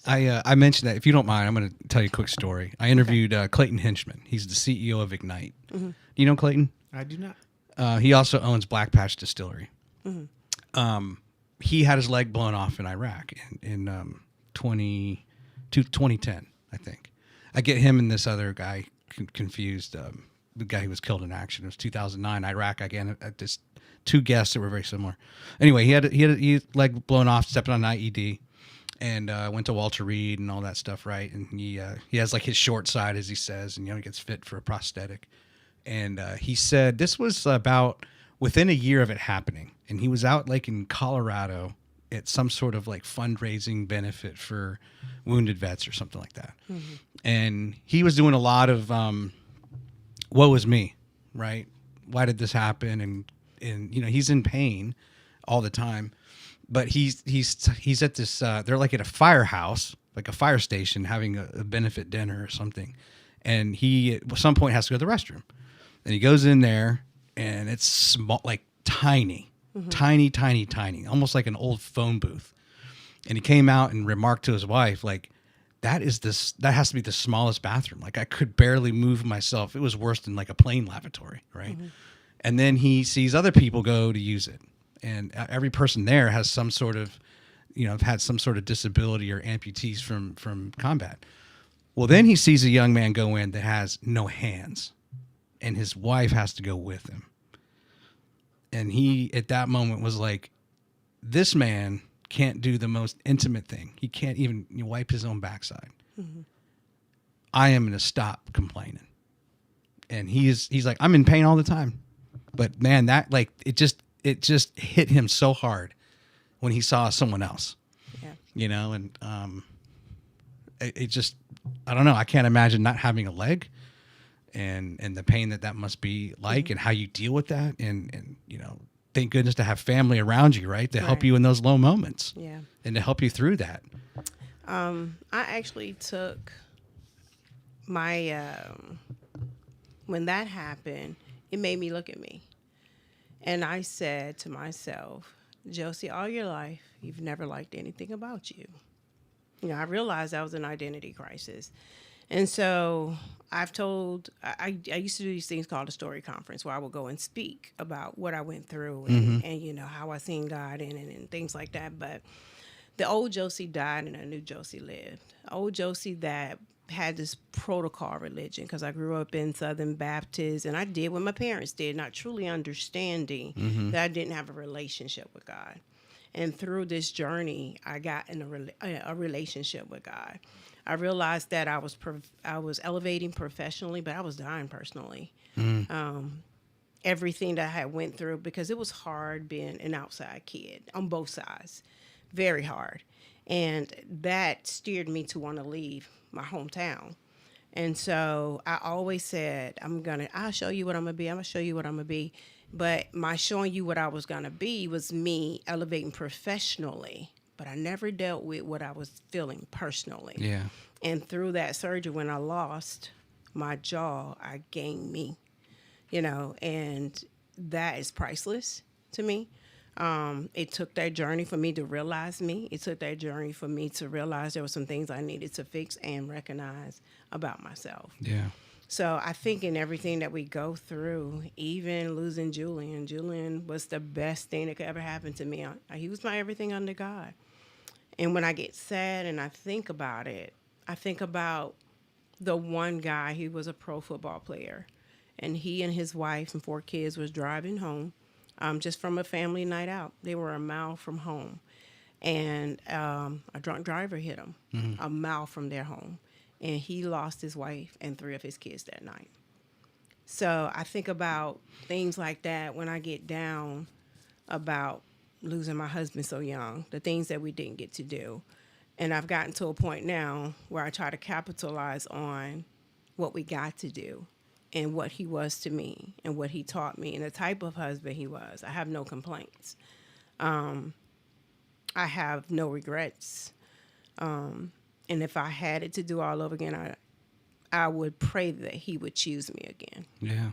So. I mentioned that. If you don't mind, I'm going to tell you a quick story. I interviewed Clayton Hinchman. He's the CEO of Ignite. Mm-hmm. Do you know Clayton? I do not. He also owns Black Patch Distillery. Mm-hmm. He had his leg blown off in Iraq in 2010, I think. I get him and this other guy confused. The guy who was killed in action. It was 2009, Iraq. Again, just two guests that were very similar. Anyway, he had his leg blown off, stepping on an IED, and went to Walter Reed and all that stuff, right? And he has like his short side, as he says, and he gets fit for a prosthetic. And he said this was about within a year of it happening, and he was out like in Colorado at some sort of like fundraising benefit for wounded vets or something like that. Mm-hmm. And he was doing a lot of woe was me, right? Why did this happen? And he's in pain all the time, but he's at this they're like at a firehouse, like a fire station, having a benefit dinner or something, and he at some point has to go to the restroom, and he goes in there, and it's small, like tiny, tiny, almost like an old phone booth. And he came out and remarked to his wife, like, that has to be the smallest bathroom. Like, I could barely move myself. It was worse than like a plane lavatory, right? Mm-hmm. And then he sees other people go to use it, and every person there has some sort of, had some sort of disability or amputees from combat. Well, then he sees a young man go in that has no hands, and his wife has to go with him. And he, at that moment, was like, this man can't do the most intimate thing. He can't even wipe his own backside. Mm-hmm. I am going to stop complaining. And he's like, I'm in pain all the time. But man, that like, it just hit him so hard when he saw someone else, and it just, I don't know. I can't imagine not having a leg and the pain that must be like, and how you deal with that. And thank goodness to have family around you, right? To help you in those low moments. Yeah. And to help you through that. I actually took my, when that happened, it made me look at me. And I said to myself, Josie, all your life, you've never liked anything about you. I realized that was an identity crisis. And so I used to do these things called a story conference, where I would go and speak about what I went through and how I seen God and things like that. But the old Josie died and a new Josie lived. Old Josie that had this protocol religion, because I grew up in Southern Baptist, and I did what my parents did, not truly understanding that I didn't have a relationship with God. And through this journey, I got in a relationship with God. I realized that I was elevating professionally, but I was dying personally. Everything that I had went through, because it was hard being an outside kid on both sides, very hard. And that steered me to want to leave my hometown. And so I always said, I'll show you what I'm going to be. I'm going to show you what I'm going to be. But my showing you what I was going to be was me elevating professionally. But I never dealt with what I was feeling personally. Yeah. And through that surgery, when I lost my jaw, I gained me, and that is priceless to me. It took that journey for me to realize me. It took that journey for me to realize there were some things I needed to fix and recognize about myself. Yeah. So I think in everything that we go through, even losing Julian was the best thing that could ever happen to me. He was my everything under God. And when I get sad and I think about it, I think about the one guy who was a pro football player, and he and his wife and 4 kids was driving home just from a family night out. They were a mile from home, and a drunk driver hit him a mile from their home, and he lost his wife and 3 of his kids that night. So I think about things like that when I get down about losing my husband so young, the things that we didn't get to do. And I've gotten to a point now where I try to capitalize on what we got to do and what he was to me and what he taught me and the type of husband he was. I have no complaints. I have no regrets. And if I had it to do all over again, I would pray that he would choose me again. Yeah.